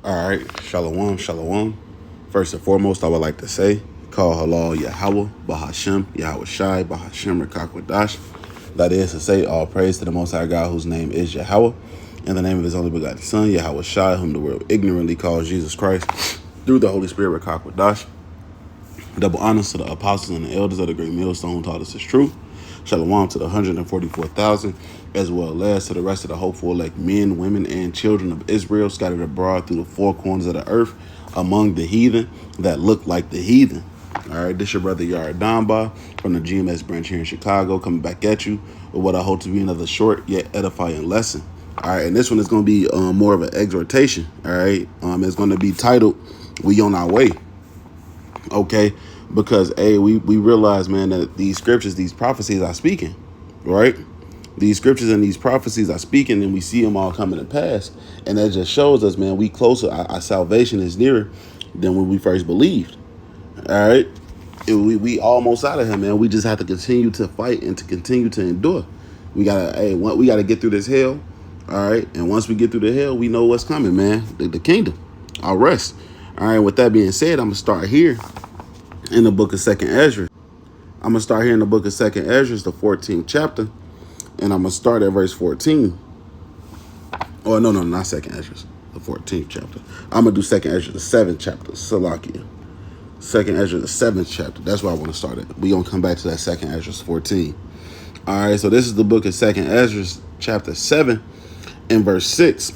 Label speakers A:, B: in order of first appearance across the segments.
A: All right, shalom, shalom. First and foremost, I would like to say, call halal Yahweh, Bahashem, Yahweh Shai, Bahashem, Rakakwadash. That is to say, all praise to the Most High God, whose name is Yahweh, in the name of his only begotten Son, Yahweh Shai, whom the world ignorantly calls Jesus Christ, through the Holy Spirit, Rakakwadash. Double honors to the apostles and the elders of the great millstone who taught us his truth. Shalom to the 144,000, as well as to the rest of the hopeful elect men, women, and children of Israel scattered abroad through the four corners of the earth among the heathen that look like the heathen. All right, this your brother Yara Damba from the GMS branch here in Chicago, coming back at you with what I hope to be another short yet edifying lesson. All right, and this one is going to be more of an exhortation. All right, it's going to be titled "We on Our Way." Okay, because we realize, man, that these scriptures, these prophecies are speaking, right? These scriptures and these prophecies are speaking, and we see them all coming to pass, and that just shows us, man, we closer. Our salvation is nearer than when we first believed. All right, we almost out of here, man. We just have to continue to fight and to continue to endure. We gotta get through this hell. All right, and once we get through the hell, we know what's coming, man. The kingdom, our rest. All right. With that being said, I'm gonna start here in the book of Second Ezra. I'm gonna start here in the book of Second Ezra, the 14th chapter, and I'm gonna start at verse 14. Oh no, not Second Ezra, the 14th chapter. I'm gonna do Second Ezra, the 7th chapter, Salakia. Second Ezra, the 7th chapter. That's where I want to start at. We gonna come back to that Second Ezra 14. All right, so this is the book of Second Ezra, chapter 7, and verse 6.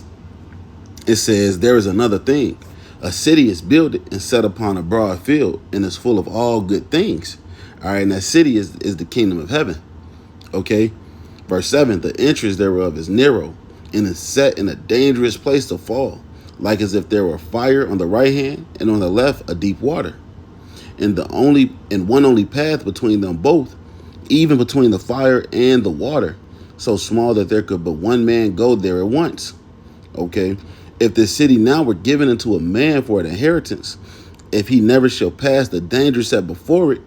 A: It says, "There is another thing. A city is built and set upon a broad field, and is full of all good things." All right, and that city is the kingdom of heaven. Okay, verse 7, "The entrance thereof is narrow, and is set in a dangerous place to fall, like as if there were fire on the right hand, and on the left a deep water. And one only path between them both, even between the fire and the water, so small that there could but one man go there at once." Okay, "If this city now were given unto a man for an inheritance, if he never shall pass the danger set before it,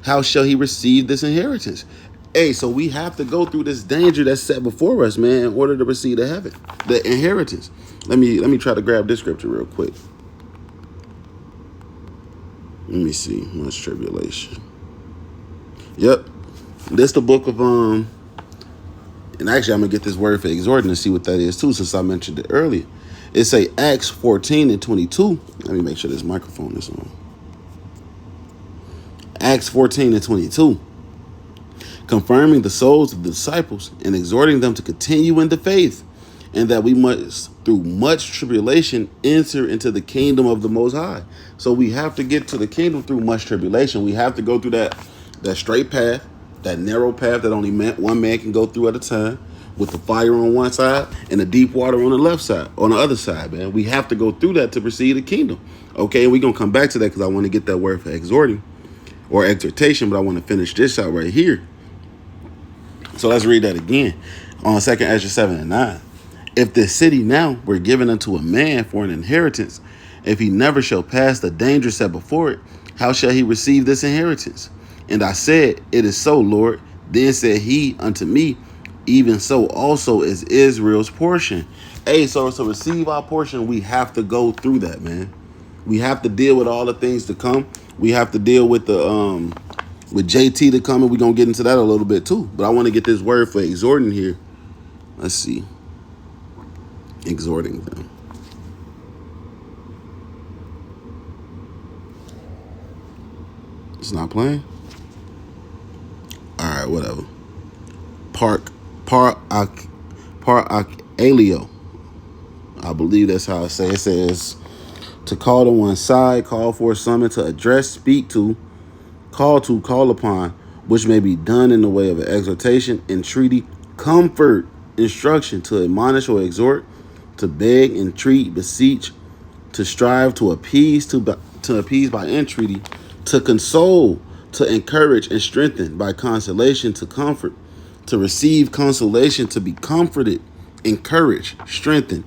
A: how shall he receive this inheritance?" Hey, so we have to go through this danger that's set before us, man, in order to receive the heaven, the inheritance. Let me try to grab this scripture real quick. Let me see. Much tribulation. Yep. This the book of and actually I'm gonna get this word for exhorting and see what that is too, since I mentioned it earlier. It say Acts 14 and 22. Let me make sure this microphone is on. Acts 14 and 22. "Confirming the souls of the disciples and exhorting them to continue in the faith, and that we must, through much tribulation, enter into the kingdom of the Most High." So we have to get to the kingdom through much tribulation. We have to go through that straight path, that narrow path that only one man can go through at a time, with the fire on one side and the deep water on the left side, on the other side, man. We have to go through that to receive the kingdom. Okay, and we're going to come back to that because I want to get that word for exhorting or exhortation, but I want to finish this out right here. So let's read that again on 2nd Ezra 7 and 9. "If this city now were given unto a man for an inheritance, if he never shall pass the danger set before it, how shall he receive this inheritance? And I said, It is so, Lord. Then said he unto me, Even so also is Israel's portion." Hey, so to receive our portion, we have to go through that, man. We have to deal with all the things to come. We have to deal with the with JT to come, and we're gonna get into that a little bit too. But I want to get this word for exhorting here. Let's see. Exhorting them. It's not playing? Alright, whatever. Paracaleo. I believe that's how it says. It says to call to one side, call for, summon, to address, speak to, call upon, which may be done in the way of an exhortation, entreaty, comfort, instruction, to admonish or exhort, to beg, entreat, beseech, to strive, to appease, to appease by entreaty, to console, to encourage and strengthen by consolation, to comfort, to receive consolation, to be comforted, encouraged, strengthened,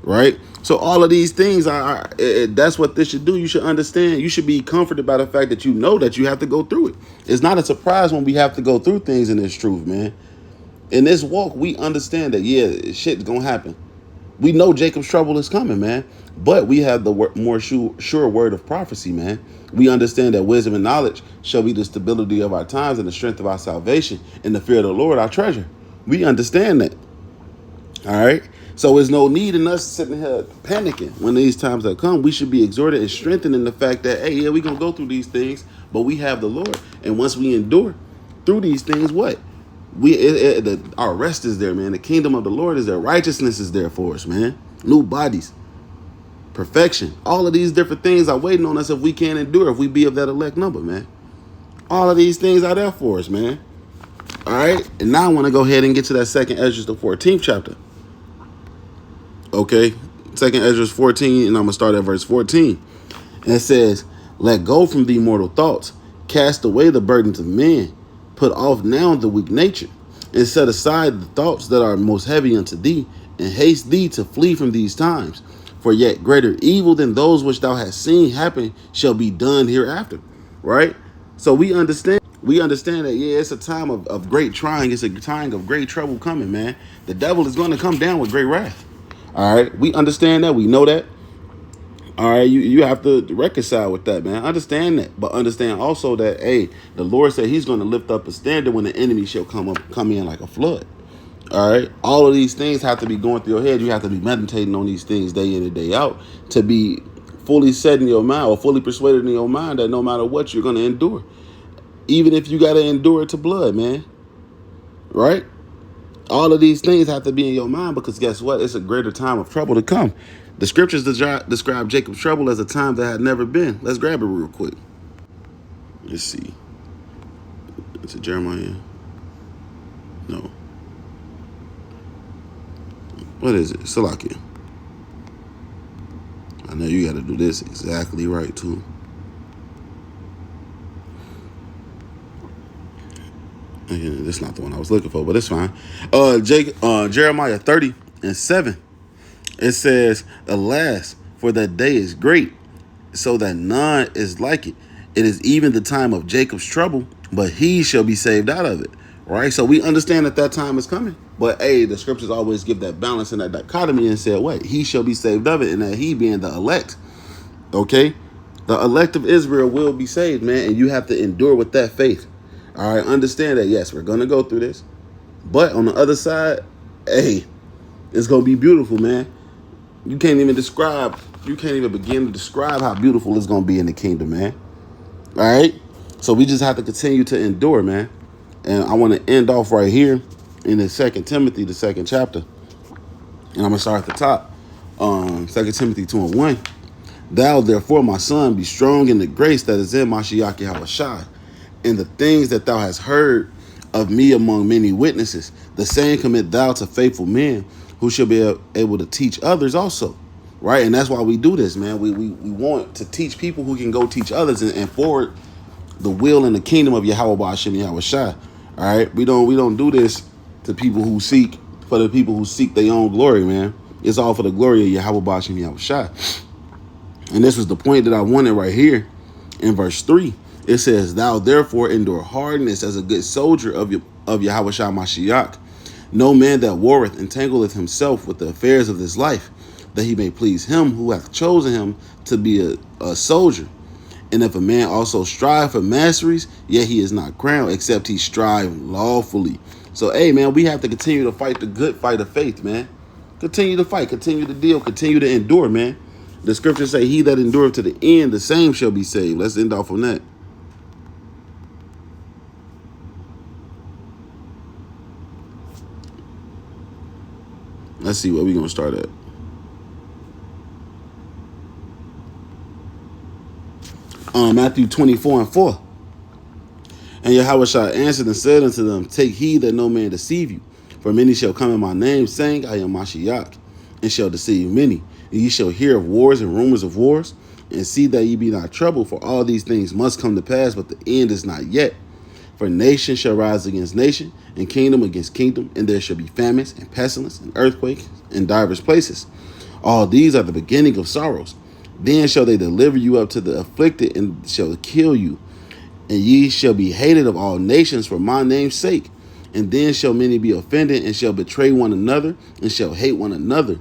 A: right? So all of these things that's what this should do. You should understand. You should be comforted by the fact that you know that you have to go through it. It's not a surprise when we have to go through things in this truth, man. In this walk, we understand that, yeah, shit's gonna happen. We know Jacob's trouble is coming, man. But we have the more sure word of prophecy, man. We understand that wisdom and knowledge shall be the stability of our times and the strength of our salvation, and the fear of the Lord our treasure. We understand that. All right. So there's no need in us sitting here panicking when these times have come. We should be exhorted and strengthened in the fact that, hey, yeah, we're going to go through these things, but we have the Lord. And once we endure through these things, what? Our rest is there, man. The kingdom of the Lord is there. Righteousness is there for us, man. New bodies, perfection. All of these different things are waiting on us if we can't endure, if we be of that elect number, man. All of these things are there for us, man. All right. And now I want to go ahead and get to that second Esdras, the 14th chapter. Okay, second Ezra 14, and I'm gonna start at verse 14. And it says, "Let go from thee mortal thoughts, cast away the burdens of men, put off now the weak nature, and set aside the thoughts that are most heavy unto thee, and haste thee to flee from these times. For yet greater evil than those which thou hast seen happen shall be done hereafter." Right? So we understand that, yeah, it's a time of great trying. It's a time of great trouble coming, man. The devil is going to come down with great wrath. All right, we understand that. We know that. All right, you have to reconcile with that, man. Understand that, but understand also that, hey, the Lord said He's going to lift up a standard when the enemy shall come in like a flood. All right, all of these things have to be going through your head. You have to be meditating on these things day in and day out to be fully set in your mind or fully persuaded in your mind that no matter what, you're going to endure, even if you got to endure it to blood, man. Right? All of these things have to be in your mind because guess what? It's a greater time of trouble to come. The scriptures describe Jacob's trouble as a time that had never been. Let's grab it real quick. Let's see. Is it Jeremiah? No. What is it? Salakia. I know you got to do this exactly right, too. Again, this is not the one I was looking for, but it's fine. Jeremiah 30:7. It says, "Alas, for that day is great, so that none is like it. It is even the time of Jacob's trouble, but he shall be saved out of it." Right? So we understand that time is coming. But, hey, the scriptures always give that balance and that dichotomy and say, wait, he shall be saved of it, and that he being the elect. Okay? The elect of Israel will be saved, man, and you have to endure with that faith. All right? Understand that, yes, we're going to go through this. But on the other side, hey, it's going to be beautiful, man. You can't even begin to describe how beautiful it's going to be in the kingdom, man. All right? So we just have to continue to endure, man. And I want to end off right here in the 2 Timothy, the 2nd chapter. And I'm going to start at the top. 2 Timothy 2:1. "Thou, therefore, my son, be strong in the grace that is in Mashiach Yahushua, and the things that thou hast heard of me among many witnesses, the same commit thou to faithful men who shall be able to teach others also." Right? And that's why we do this, man. We want to teach people who can go teach others and forward the will and the kingdom of Yahweh Ba'ashem Yahushua. All right? We don't do this to people who seek, for the people who seek their own glory, man. It's all for the glory of Yahweh Ba'ashem Yahushua. And this was the point that I wanted right here in verse 3. It says, "Thou therefore endure hardness as a good soldier of Yahweh Shah Mashiach. No man that warreth entangleth himself with the affairs of this life, that he may please him who hath chosen him to be a soldier. And if a man also strive for masteries, yet he is not crowned, except he strive lawfully." So, hey, man, we have to continue to fight the good fight of faith, man. Continue to fight, continue to deal, continue to endure, man. The scriptures say, "He that endureth to the end, the same shall be saved." Let's end off on that. Let's see where we're going to start at. Matthew 24:4. "And Yahushua answered and said unto them, Take heed that no man deceive you. For many shall come in my name, saying, I am Mashiach, and shall deceive many. And ye shall hear of wars and rumors of wars, and see that ye be not troubled, for all these things must come to pass, but the end is not yet. For nation shall rise against nation, and kingdom against kingdom, and there shall be famines and pestilence and earthquakes in divers places. All these are the beginning of sorrows. Then shall they deliver you up to the afflicted, and shall kill you. And ye shall be hated of all nations for my name's sake. And then shall many be offended, and shall betray one another, and shall hate one another.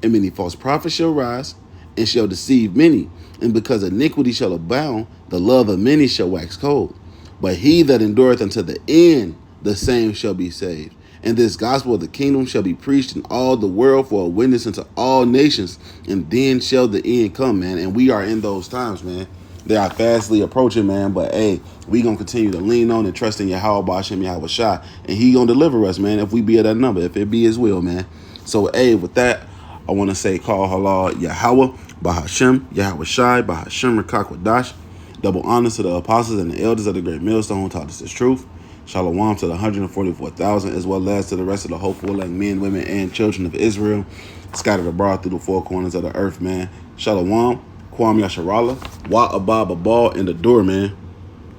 A: And many false prophets shall rise, and shall deceive many. And because iniquity shall abound, the love of many shall wax cold. But he that endureth unto the end, the same shall be saved. And this gospel of the kingdom shall be preached in all the world for a witness unto all nations, and then shall the end come, man. And we are in those times, man. They are fastly approaching, man. But hey, we gonna continue to lean on and trust in Yahweh Ba'ashem Yahweh Shai, and he gonna deliver us, man, if we be at that number, if it be his will, man. So hey, with that, I want to say call halal Yahweh Ba'ashem Yahweh Shai Ba'ashem Rakakwadash. Double honors to the apostles and the elders of the great millstone who taught us this truth. Shalom to the 144,000, as well as to the rest of the hopeful elect men, women, and children of Israel scattered abroad through the four corners of the earth, man. Shalom, Kwam Yasharallah, Wa Abba Babal, and the door, man.